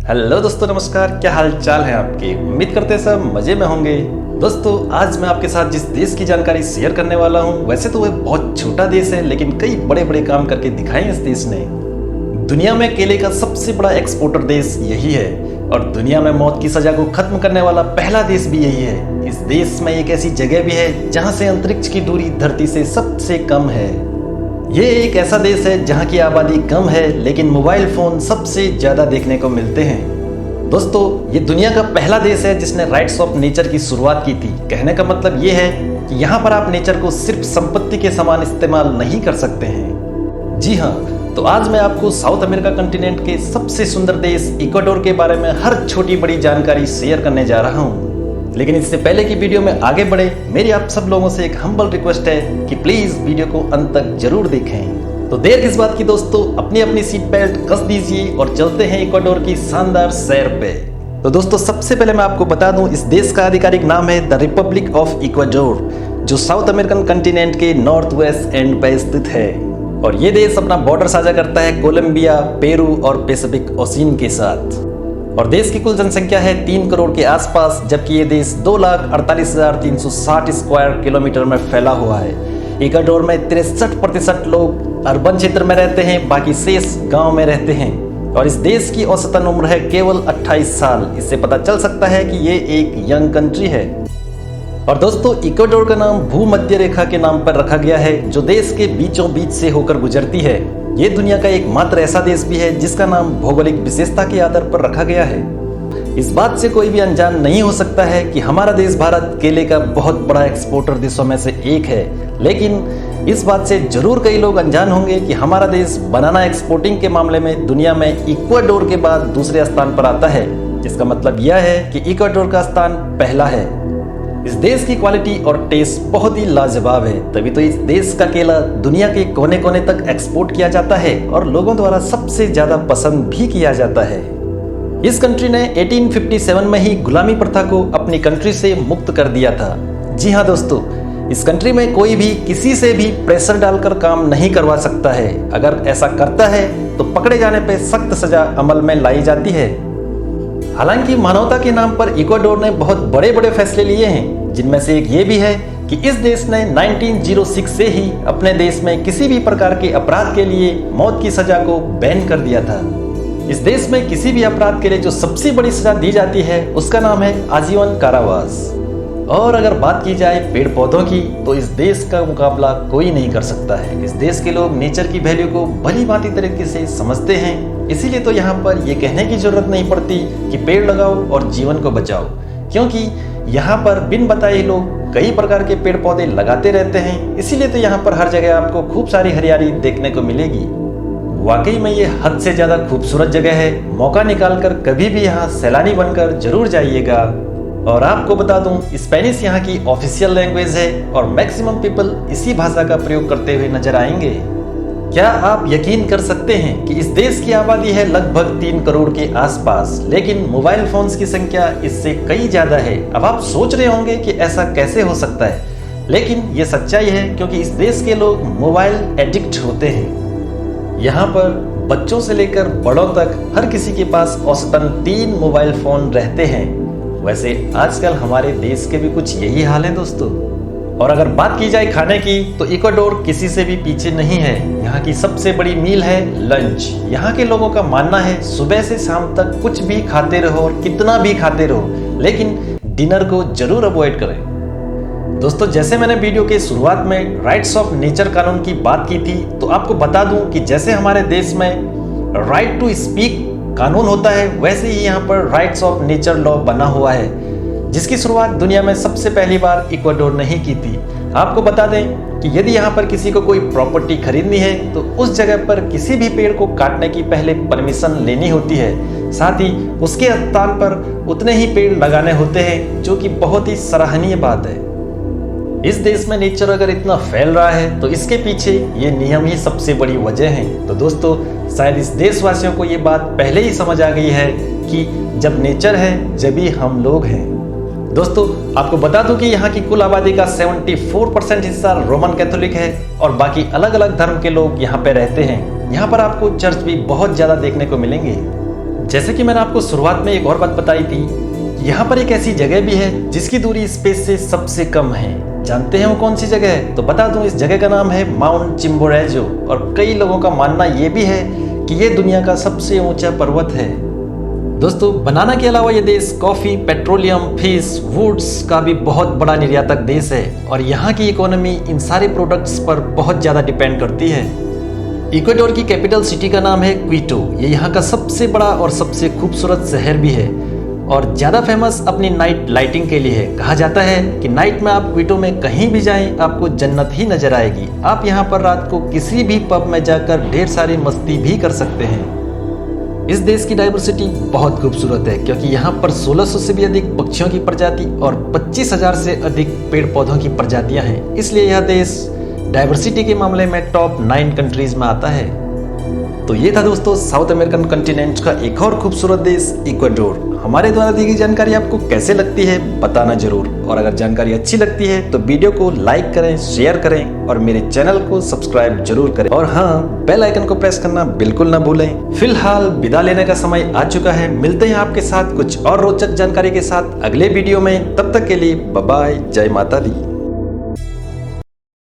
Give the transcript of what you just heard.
Hello दोस्तों, नमस्कार। क्या हाल चाल है आपके? उम्मीद करते हैं सब मजे में होंगे। दोस्तों, आज मैं आपके साथ जिस देश की जानकारी शेयर करने वाला हूँ, वैसे तो वह बहुत छोटा देश है, लेकिन कई बड़े बड़े काम करके दिखाए इस देश ने। दुनिया में केले का सबसे बड़ा एक्सपोर्टर देश यही है और दुनिया में मौत की सजा को खत्म करने वाला पहला देश भी यही है। इस देश में एक ऐसी जगह भी है जहाँ से अंतरिक्ष की दूरी धरती से सबसे कम है। ये एक ऐसा देश है जहाँ की आबादी कम है, लेकिन मोबाइल फोन सबसे ज्यादा देखने को मिलते हैं। दोस्तों, ये दुनिया का पहला देश है जिसने राइट्स ऑफ नेचर की शुरुआत की थी। कहने का मतलब ये है कि यहाँ पर आप नेचर को सिर्फ संपत्ति के समान इस्तेमाल नहीं कर सकते हैं। जी हाँ, तो आज मैं आपको साउथ अमेरिका कंटिनेंट के सबसे सुंदर देश इक्वाडोर के बारे में हर छोटी बड़ी जानकारी शेयर करने जा रहा हूँ। लेकिन इससे पहले की वीडियो में आगे बढ़े, मेरी आप सब लोगों से एक हम्बल रिक्वेस्ट है कि प्लीज वीडियो को अंत तक जरूर देखें। तो देर किस बात की दोस्तों, अपनी अपनी सीट बेल्ट कस दीजिए और चलते हैं इक्वाडोर की शानदार सैर पे। तो दोस्तों, सबसे पहले मैं आपको बता दूं, इस देश का आधिकारिक नाम है द रिपब्लिक ऑफ इक्वाडोर, जो साउथ अमेरिकन कंटिनेंट के नॉर्थ वेस्ट एंड पे स्थित है। और ये देश अपना बॉर्डर साझा करता है कोलंबिया, पेरू और पैसिफिक ओशियन के साथ। और देश की कुल जनसंख्या है 3 करोड़ के आसपास, जबकि ये देश 2,48,360 स्क्वायर किलोमीटर में फैला हुआ है। इक्वाडोर में 63% लोग अर्बन क्षेत्र में रहते हैं, बाकी शेष गांव में रहते हैं। और इस देश की औसतन उम्र है केवल 28 साल। इससे पता चल सकता है कि ये एक यंग कंट्री है। और दोस्तों, इक्वाडोर का नाम भूमध्य रेखा के नाम पर रखा गया है, जो देश के बीचों बीच से होकर गुजरती है। ये दुनिया का एकमात्र ऐसा देश भी है जिसका नाम भौगोलिक विशेषता के आधार पर रखा गया है। इस बात से कोई भी अनजान नहीं हो सकता है कि हमारा देश भारत केले का बहुत बड़ा एक्सपोर्टर देशों में से एक है। लेकिन इस बात से जरूर कई लोग अनजान होंगे कि हमारा देश बनाना एक्सपोर्टिंग के मामले में दुनिया में इक्वाडोर के बाद दूसरे स्थान पर आता है। जिसका मतलब यह है कि इक्वाडोर का स्थान पहला है। इस देश की क्वालिटी और टेस्ट बहुत ही लाजवाब है, तभी तो इस देश का केला दुनिया के कोने कोने तक एक्सपोर्ट किया जाता है और लोगों द्वारा सबसे ज्यादा पसंद भी किया जाता है। इस कंट्री ने 1857 में ही गुलामी प्रथा को अपनी कंट्री से मुक्त कर दिया था। जी हाँ दोस्तों, इस कंट्री में कोई भी किसी से भी प्रेशर डालकर काम नहीं करवा सकता है। अगर ऐसा करता है तो पकड़े जाने पर सख्त सजा अमल में लाई जाती है। हालांकि मानवता के नाम पर इक्वाडोर ने बहुत बड़े बड़े फैसले लिए हैं, जिनमें से एक ये भी है कि इस देश ने 1906 से ही अपने देश में किसी भी प्रकार के अपराध के लिए मौत की सजा को बैन कर दिया था। इस देश में किसी भी अपराध के लिए जो सबसे बड़ी सजा दी जाती है उसका नाम है आजीवन कारावास। और अगर बात की जाए पेड़ पौधों की, तो इस देश का मुकाबला कोई नहीं कर सकता है। इस देश के लोग नेचर की वैल्यू को भली भांति तरीके से समझते हैं, इसीलिए तो यहाँ पर यह कहने की जरूरत नहीं पड़ती कि पेड़ लगाओ और जीवन को बचाओ, क्योंकि यहाँ पर बिन बताए लोग कई प्रकार के पेड़ पौधे लगाते रहते हैं। इसीलिए तो यहाँ पर हर जगह आपको खूब सारी हरियाली देखने को मिलेगी। वाकई में ये हद से ज्यादा खूबसूरत जगह है। मौका निकालकर कभी भी यहाँ सैलानी बनकर जरूर जाइएगा। और आपको बता दूं, स्पेनिश यहाँ की ऑफिशियल लैंग्वेज है और मैक्सिमम पीपल इसी भाषा का प्रयोग करते हुए नजर आएंगे। क्या आप यकीन कर सकते हैं कि इस देश की आबादी है लगभग 3 करोड़ के आसपास, लेकिन मोबाइल फोन्स की संख्या इससे कई ज्यादा है। अब आप सोच रहे होंगे कि ऐसा कैसे हो सकता है, लेकिन ये सच्चाई है क्योंकि इस देश के लोग मोबाइल एडिक्ट होते हैं। यहाँ पर बच्चों से लेकर बड़ों तक हर किसी के पास औसतन 3 मोबाइल फोन रहते हैं। वैसे आजकल हमारे देश के भी कुछ यही हाल है दोस्तों। और अगर बात की जाए खाने की, तो इक्वाडोर किसी से भी पीछे नहीं है। यहाँ की सबसे बड़ी मील है लंच। यहाँ के लोगों का मानना है सुबह से शाम तक कुछ भी खाते रहो और कितना भी खाते रहो, लेकिन डिनर को जरूर अवॉइड करें। दोस्तों, जैसे मैंने वीडियो के शुरुआत में राइट्स ऑफ नेचर कानून की बात की थी, तो आपको बता दूं कि जैसे हमारे देश में राइट टू स्पीक कानून होता है, वैसे ही यहाँ पर राइट्स ऑफ नेचर लॉ बना हुआ है, जिसकी शुरुआत दुनिया में सबसे पहली बार इक्वाडोर ने ही की थी। आपको बता दें कि यदि यहाँ पर किसी को कोई प्रॉपर्टी खरीदनी है तो उस जगह पर किसी भी पेड़ को काटने की पहले परमिशन लेनी होती है। साथ ही उसके स्थान पर उतने ही पेड़ लगाने होते हैं, जो कि बहुत ही सराहनीय बात है। इस देश में नेचर अगर इतना फैल रहा है तो इसके पीछे ये नियम ही सबसे बड़ी वजह है। तो दोस्तों, शायद इस देशवासियों को ये बात पहले ही समझ आ गई है कि जब नेचर है जभी हम लोग हैं। दोस्तों, आपको बता दूं कि यहाँ की कुल आबादी का 74% हिस्सा रोमन कैथोलिक है और बाकी अलग अलग धर्म के लोग यहाँ पे रहते हैं। यहाँ पर आपको चर्च भी बहुत ज्यादा देखने को मिलेंगे। जैसे कि मैंने आपको शुरुआत में एक और बात बताई थी, यहाँ पर एक ऐसी जगह भी है जिसकी दूरी स्पेस से सबसे कम है। जानते हैं वो कौन सी जगह है? तो बता दूं, इस जगह का नाम है माउंट चिम्बोरेजो और कई लोगों का मानना ये भी है कि ये दुनिया का सबसे ऊंचा पर्वत है। दोस्तों, बनाना के अलावा ये देश कॉफी, पेट्रोलियम, फिश, वुड्स का भी बहुत बड़ा निर्यातक देश है और यहाँ की इकोनॉमी इन सारे प्रोडक्ट्स पर बहुत ज़्यादा डिपेंड करती है। इक्वाडोर की कैपिटल सिटी का नाम है क्विटो। ये यहाँ का सबसे बड़ा और सबसे खूबसूरत शहर भी है और ज़्यादा फेमस अपनी नाइट लाइटिंग के लिए है। कहा जाता है कि नाइट में आप क्विटो में कहीं भी जाएं, आपको जन्नत ही नजर आएगी। आप यहाँ पर रात को किसी भी पब में जाकर ढेर सारी मस्ती भी कर सकते हैं। इस देश की डाइवर्सिटी बहुत खूबसूरत है क्योंकि यहाँ पर 1600 से भी अधिक पक्षियों की प्रजाति और 25,000 से अधिक पेड़ पौधों की प्रजातियां हैं। इसलिए यह देश डाइवर्सिटी के मामले में टॉप 9 कंट्रीज में आता है। तो ये था दोस्तों साउथ अमेरिकन कॉन्टिनेंट का एक और खूबसूरत देश इक्वाडोर। हमारे द्वारा दी गई जानकारी आपको कैसे लगती है बताना जरूर, और अगर जानकारी अच्छी लगती है तो वीडियो को लाइक करें, शेयर करें और मेरे चैनल को सब्सक्राइब जरूर करें। और हाँ, बेल आइकन को प्रेस करना बिल्कुल ना भूलें। फिलहाल विदा लेने का समय आ चुका है। मिलते हैं आपके साथ कुछ और रोचक जानकारी के साथ अगले वीडियो में। तब तक के लिए बाय बाय, जय माता दी।